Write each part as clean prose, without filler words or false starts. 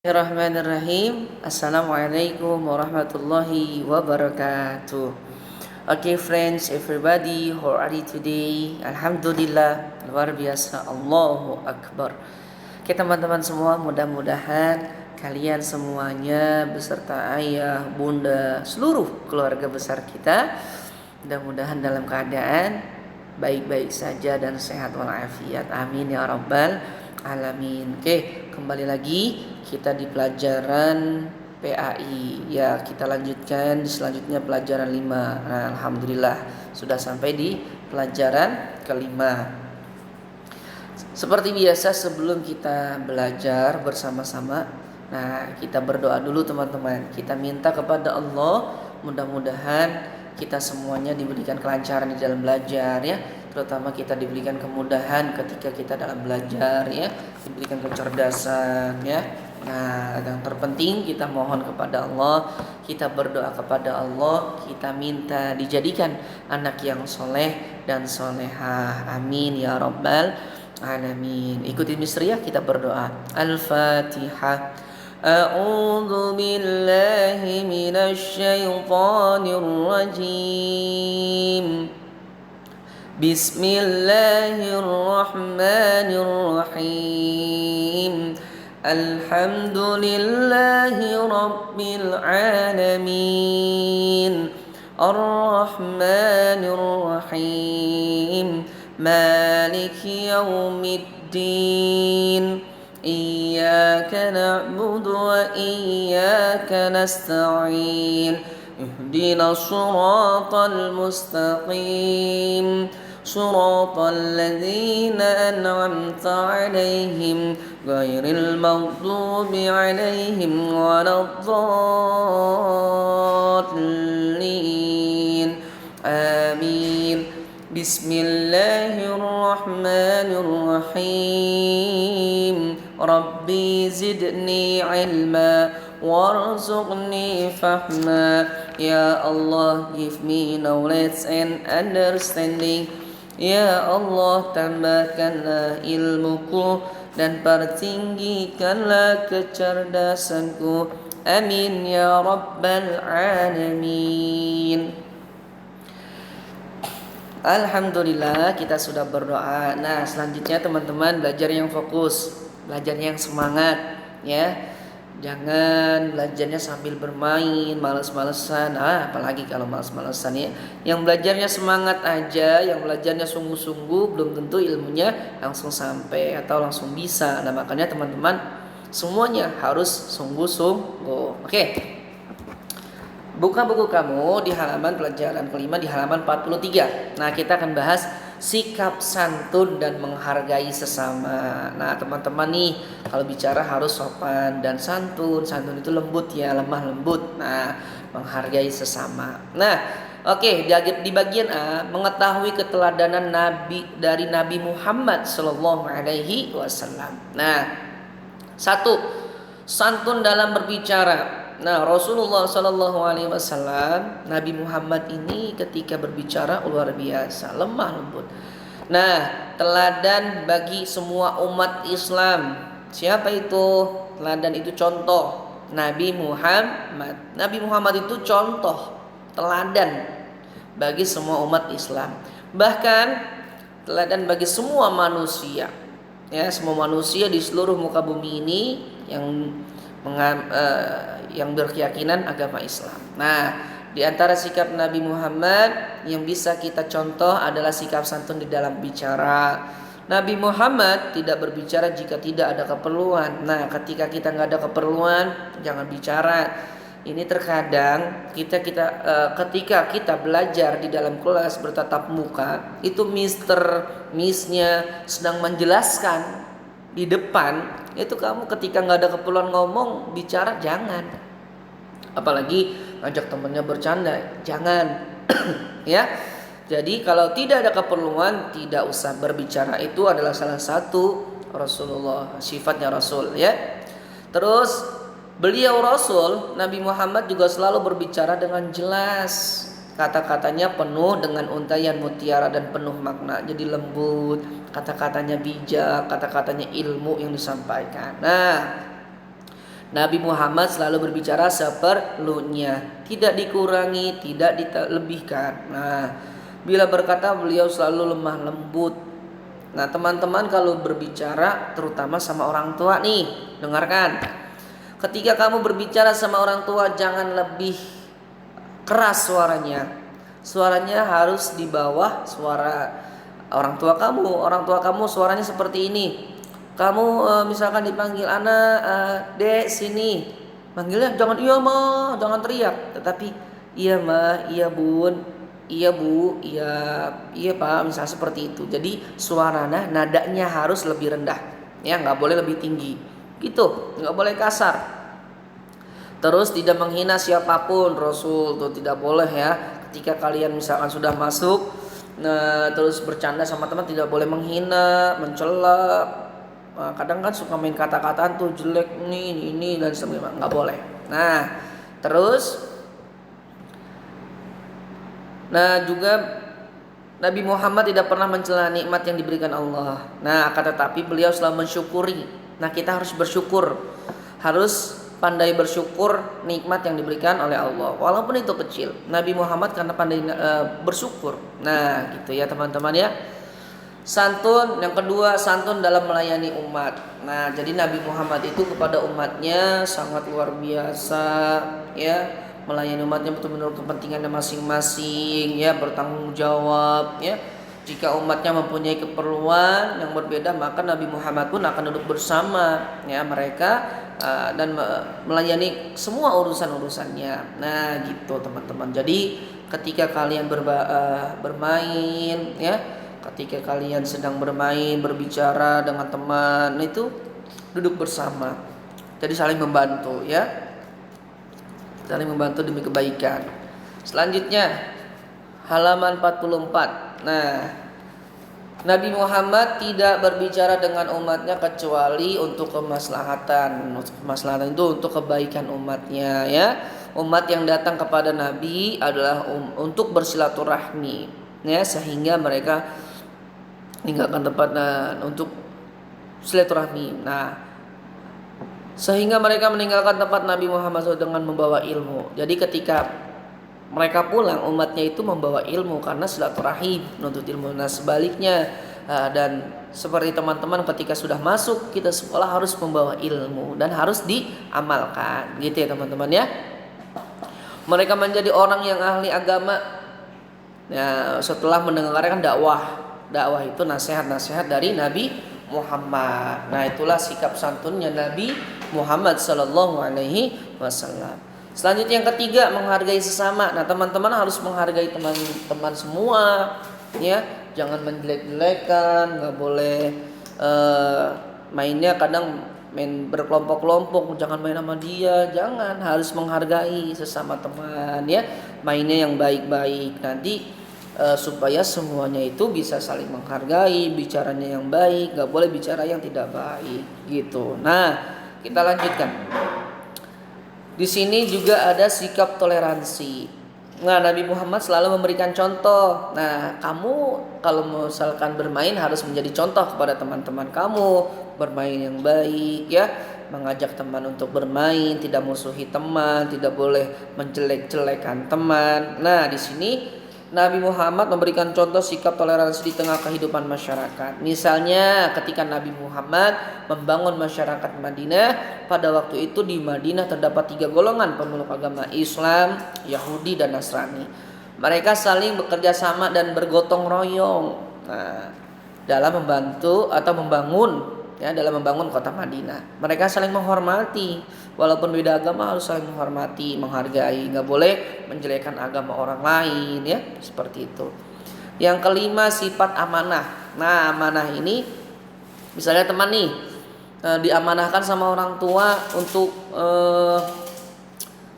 Bismillahirrahmanirrahim. Assalamualaikum warahmatullahi wabarakatuh. Okay friends, everybody, how are you today? Alhamdulillah, luar biasa, Allahu Akbar. Oke teman-teman semua, mudah-mudahan kalian semuanya beserta ayah, bunda, seluruh keluarga besar kita mudah-mudahan dalam keadaan baik-baik saja dan sehat walafiat. Amin ya rabbal alamin. Oke, kembali lagi kita di pelajaran PAI. Ya, kita lanjutkan di selanjutnya pelajaran 5. Nah, alhamdulillah sudah sampai di pelajaran kelima. Seperti biasa sebelum kita belajar bersama-sama, nah kita berdoa dulu teman-teman. Kita minta kepada Allah mudah-mudahan kita semuanya diberikan kelancaran di dalam belajar ya, terutama kita diberikan kemudahan ketika kita dalam belajar ya, diberikan kecerdasan ya. Nah, yang terpenting kita mohon kepada Allah, kita berdoa kepada Allah, kita minta dijadikan anak yang soleh dan solehah. Amin ya rabbal alamin. Ikuti misriyah, kita berdoa. Al-Fatihah. A'udzu billahi minasy syaithanir rajim. Bismillahirrahmanirrahim. Alhamdulillahi rabbil alamin. Ar-Rahmanir Rahim. Maliki yaumiddin. Iyyaka na'budu wa iyyaka nasta'in. Ihdinas siratal mustaqim. Siratal ladzina an'amta 'alaihim ghairil maghdubi 'alaihim waladdallin. Amin. Bismillahirrahmanirrahim. Rabbi zidni ilma warzuqni fahma. Ya Allah, give me knowledge and understanding. Ya Allah, tambahkanlah ilmuku dan pertinggikanlah kecerdasanku. Amin ya rabbal alamin. Alhamdulillah kita sudah berdoa. Nah, selanjutnya teman-teman belajar yang fokus, belajar yang semangat ya. Jangan belajarnya sambil bermain, males-malesan. Apalagi kalau males-malesan ya. Yang belajarnya semangat aja, yang belajarnya sungguh-sungguh belum tentu ilmunya langsung sampai atau langsung bisa. Nah, makanya teman-teman semuanya harus sungguh-sungguh. Oke. Buka buku kamu di halaman pelajaran kelima di halaman 43. Nah, kita akan bahas sikap santun dan menghargai sesama. Nah, teman-teman nih, kalau bicara harus sopan dan santun. Santun itu lembut ya, lemah lembut. Nah, menghargai sesama. Nah, oke, di bagian A, mengetahui keteladanan dari Nabi Muhammad sallallahu alaihi wasallam. Nah, 1. Santun dalam berbicara. Nah, Rasulullah Sallallahu Alaihi Wasallam, Nabi Muhammad ini ketika berbicara luar biasa, lemah lembut. Nah, teladan bagi semua umat Islam. Siapa itu? Teladan itu contoh Nabi Muhammad. Nabi Muhammad itu contoh teladan bagi semua umat Islam. Bahkan teladan bagi semua manusia. Ya, semua manusia di seluruh muka bumi ini yang berkeyakinan agama Islam. Nah, di antara sikap Nabi Muhammad yang bisa kita contoh adalah sikap santun di dalam bicara. Nabi Muhammad tidak berbicara jika tidak ada keperluan. Nah, ketika kita nggak ada keperluan, jangan bicara. Ini terkadang ketika kita belajar di dalam kelas bertatap muka, itu Miss-nya sedang menjelaskan di depan, itu kamu ketika nggak ada keperluan ngomong bicara jangan, apalagi ngajak temennya bercanda jangan. Ya, jadi kalau tidak ada keperluan tidak usah berbicara. Itu adalah salah satu Rasulullah, sifatnya Rasul ya. Terus beliau Rasul Nabi Muhammad juga selalu berbicara dengan jelas. Kata-katanya penuh dengan untaian mutiara dan penuh makna. Jadi lembut, kata-katanya bijak, kata-katanya ilmu yang disampaikan. Nah, Nabi Muhammad selalu berbicara seperlunya, tidak dikurangi, tidak dilebihkan. Nah, bila berkata beliau selalu lemah lembut. Nah, teman-teman kalau berbicara terutama sama orang tua nih, dengarkan. Ketika kamu berbicara sama orang tua jangan lebih keras suaranya. Suaranya harus di bawah suara orang tua kamu. Orang tua kamu suaranya seperti ini. Kamu misalkan dipanggil anak, dek sini, manggilnya jangan iya mah, jangan teriak, tetapi iya mah, iya bun, iya bu, iya pak, misalnya seperti itu. Jadi suaranya nadanya harus lebih rendah, ya nggak boleh lebih tinggi, gitu, nggak boleh kasar. Terus tidak menghina siapapun, Rasul tuh tidak boleh ya. Ketika kalian misalkan sudah masuk, nah terus bercanda sama teman tidak boleh menghina, mencela. Nah, kadang kan suka main kata-kataan tuh jelek nih ini dan sebagainya, nggak boleh. Nah juga Nabi Muhammad tidak pernah mencela nikmat yang diberikan Allah. Nah akan tetapi beliau selalu mensyukuri. Nah kita harus bersyukur, harus pandai bersyukur nikmat yang diberikan oleh Allah walaupun itu kecil. Nabi Muhammad karena pandai bersyukur. Nah gitu ya teman-teman ya. Santun yang kedua, santun dalam melayani umat. Nah, jadi Nabi Muhammad itu kepada umatnya sangat luar biasa ya, melayani umatnya betul-betul kepentingannya masing-masing ya, bertanggung jawab ya. Jika umatnya mempunyai keperluan yang berbeda, maka Nabi Muhammad pun akan duduk bersama ya mereka dan melayani semua urusan-urusannya. Nah, gitu teman-teman. Jadi ketika kalian bermain ya, ketika kalian sedang bermain, berbicara dengan teman, itu duduk bersama. Jadi saling membantu ya. Saling membantu demi kebaikan. Selanjutnya halaman 44. Nah, Nabi Muhammad tidak berbicara dengan umatnya kecuali untuk kemaslahatan. Kemaslahatan itu untuk kebaikan umatnya ya. Umat yang datang kepada Nabi adalah untuk bersilaturahmi ya, sehingga mereka meninggalkan tempat untuk silaturahmi. Nah, sehingga mereka meninggalkan tempat Nabi Muhammad SAW dengan membawa ilmu. Jadi ketika mereka pulang, umatnya itu membawa ilmu karena silaturahim, menuntut ilmu. Nah sebaliknya, dan seperti teman-teman ketika sudah masuk kita sekolah harus membawa ilmu dan harus diamalkan, gitu ya teman-teman ya. Mereka menjadi orang yang ahli agama ya, setelah mendengarkan dakwah. Dakwah itu nasihat-nasihat dari Nabi Muhammad. Nah itulah sikap santunnya Nabi Muhammad Sallallahu Alaihi Wasallam. Selanjutnya yang ketiga, menghargai sesama. Nah teman-teman harus menghargai teman-teman semua ya, jangan menjelek-jelekan, nggak boleh mainnya kadang main berkelompok-kelompok, jangan main sama dia, jangan, harus menghargai sesama teman ya, mainnya yang baik-baik nanti supaya semuanya itu bisa saling menghargai, bicaranya yang baik, nggak boleh bicara yang tidak baik gitu. Nah kita lanjutkan. Di sini juga ada sikap toleransi. Nah, Nabi Muhammad selalu memberikan contoh. Nah, kamu kalau misalkan bermain harus menjadi contoh kepada teman-teman kamu, bermain yang baik ya, mengajak teman untuk bermain, tidak musuhi teman, tidak boleh menjelek-jelekan teman. Nah, di sini Nabi Muhammad memberikan contoh sikap toleransi di tengah kehidupan masyarakat. Misalnya ketika Nabi Muhammad membangun masyarakat Madinah, pada waktu itu di Madinah terdapat 3 golongan pemeluk agama Islam, Yahudi dan Nasrani. Mereka saling bekerja sama dan bergotong royong. Nah, dalam membantu atau dalam membangun kota Madinah. Mereka saling menghormati, walaupun beda agama harus saling menghormati, menghargai, nggak boleh menjelekkan agama orang lain ya, seperti itu. Yang kelima, sifat amanah. Nah, amanah ini misalnya teman nih diamanahkan sama orang tua untuk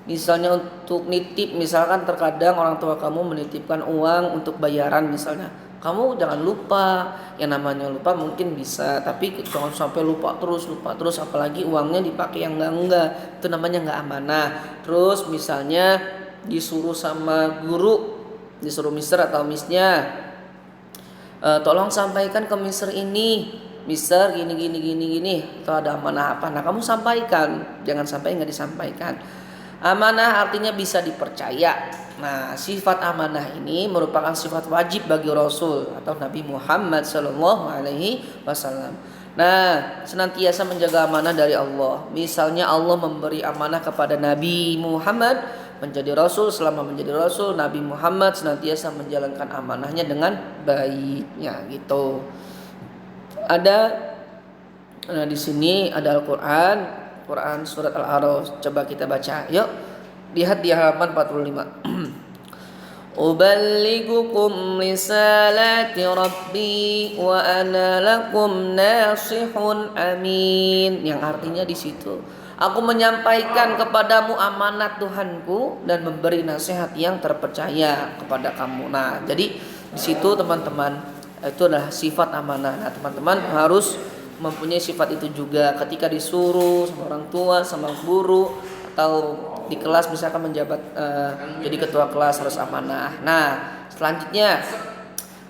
misalnya untuk nitip, misalkan terkadang orang tua kamu menitipkan uang untuk bayaran misalnya. Kamu jangan lupa, yang namanya lupa mungkin bisa, tapi jangan sampai lupa terus, apalagi uangnya dipakai yang enggak, itu namanya enggak amanah. Terus misalnya disuruh sama guru, disuruh mister atau misnya, tolong sampaikan ke mister ini Mister gini gini gini gini, atau ada amanah apa, nah kamu sampaikan, jangan sampai nggak disampaikan. Amanah artinya bisa dipercaya. Nah, sifat amanah ini merupakan sifat wajib bagi Rasul atau Nabi Muhammad Sallallahu Alaihi Wasallam. Nah, senantiasa menjaga amanah dari Allah. Misalnya Allah memberi amanah kepada Nabi Muhammad menjadi Rasul. Selama menjadi Rasul, Nabi Muhammad senantiasa menjalankan amanahnya dengan baiknya gitu. Nah, di sini ada Al-Quran. Quran surat Al-A'raf, coba kita baca. Yuk, lihat di halaman 45. Uballighukum risalati rabbi wa ana lakum nasihun amin. Yang artinya di situ, aku menyampaikan kepadamu amanat Tuhanku dan memberi nasihat yang terpercaya kepada kamu. Nah, jadi di situ teman-teman, itu adalah sifat amanah. Nah, teman-teman harus mempunyai sifat itu juga ketika disuruh sama orang tua, sama guru, atau di kelas misalkan menjabat jadi ketua kelas harus amanah. Nah, selanjutnya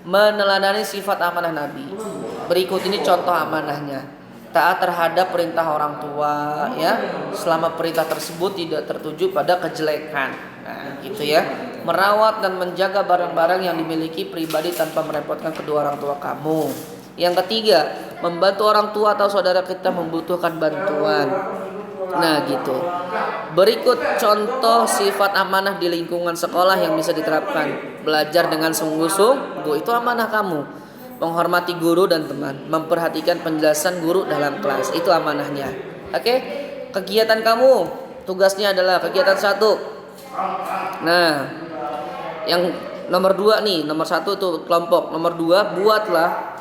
meneladani sifat amanah Nabi. Berikut ini contoh amanahnya. Taat terhadap perintah orang tua, ya, selama perintah tersebut tidak tertuju pada kejelekan. Nah, gitu ya. Merawat dan menjaga barang-barang yang dimiliki pribadi tanpa merepotkan kedua orang tua kamu. Yang ketiga, membantu orang tua atau saudara kita membutuhkan bantuan. Nah, gitu. Berikut contoh sifat amanah di lingkungan sekolah yang bisa diterapkan. Belajar dengan sungguh-sungguh, itu amanah kamu. Menghormati guru dan teman, memperhatikan penjelasan guru dalam kelas, itu amanahnya. Oke? Kegiatan kamu, tugasnya adalah kegiatan 1. Nah, yang nomor 2 nih, nomor 1 tuh kelompok, nomor 2 buatlah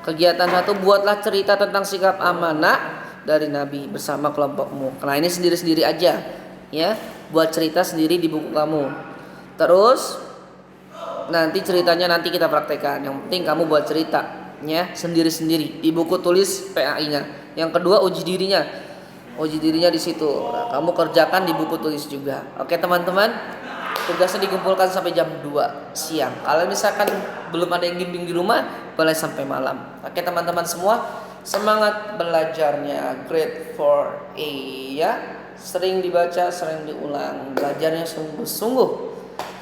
kegiatan 1, buatlah cerita tentang sikap amanah dari Nabi bersama kelompokmu. Nah, ini sendiri-sendiri aja, ya. Buat cerita sendiri di buku kamu. Terus nanti ceritanya nanti kita praktekkan. Yang penting kamu buat cerita, ya, sendiri-sendiri di buku tulis PAI-nya. Yang kedua uji dirinya. Uji dirinya di situ. Nah, kamu kerjakan di buku tulis juga. Oke, teman-teman. Tugasnya dikumpulkan sampai jam 2 siang. Kalau misalkan belum ada yang bimbing di rumah, boleh sampai malam. Oke, teman-teman semua, semangat belajarnya. Grade 4A, ya. Sering dibaca, sering diulang. Belajarnya sungguh-sungguh.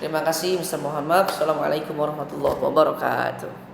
Terima kasih Mr. Muhammad. Assalamualaikum warahmatullahi wabarakatuh.